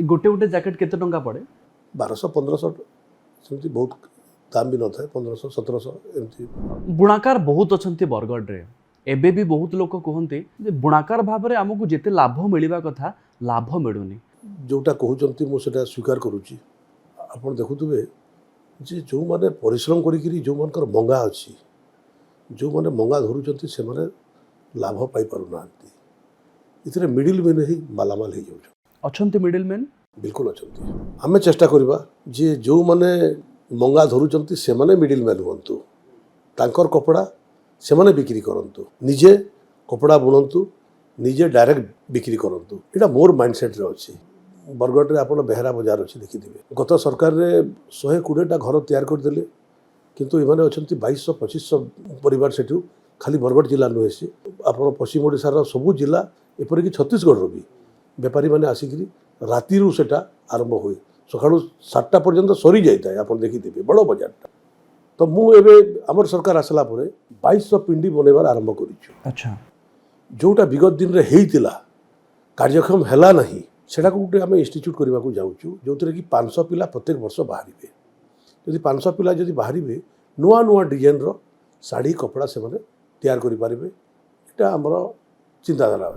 गोटे गोटे जैकेट केते टंका पड़े? 1200-1500 सेमती बहुत दाम भी न था 1500-1700 एमती। बुणाकार बहुत अच्छा बरगढ़ रे एबे भी बहुत लोक कहते जे बुणाकार भाव में आमको जिते लाभ मिलवा कथा लाभ मिलूनी। जोटा कहते मुझे स्वीकार करुच्ची आप देखुवे जे जो माने परिश्रम करी जो मानकर मंगा अच्छी जो माने मंगा धरुंच से माने लाभ पाई पारु ना इतने मिडिल मैन ही मालामाल हो जाउछ। अच्छे मिडिल मैन बिल्कुल अच्छा आम चेष्टा करवा जे जो माने मंगा धरुंच से माने मिडिल मैन हुंतु तांकर कपड़ा से माने बिक्री करंतु निजे कपड़ा बुणंतु निजे डायरेक्ट बिक्री करंतु एटा मोर माइंडसेट रे अछि। बरगढ़ रे आपण बेहरा बाजार अच्छी देखिथे गत सरकार रे 120टा घर तैयार करदेले किंतु इमाने अछंती 2200-2500 परिवार सेठू खाली बरगढ़ जिला नुहे सी आपण पश्चिम ओडिशार सबु जिला एपरिक छत्तीसगढ़ भी बेपारी मैंने आसिक राति सेटा आरंभ हुए सका 7टा पर्यंत सरी जाए आप देखिथे बड़ बजारटा। तो मुझे आमर सरकार आसला 2200 पिंडी बनवार आरंभ कर। अच्छा जोटा विगत दिन में होता कार्यक्षम है ना सेटा गोटे आम इन्स्टिट्यूट करने को जाऊँ जो थी कि 500 पिला प्रत्येक वर्ष बाहर जदि 500 पिला जदि बाहर नुआ नुआ डिजाइन रो शाढ़ी कपड़ा से तैयार करें यहाँ आमर चिंताधारा।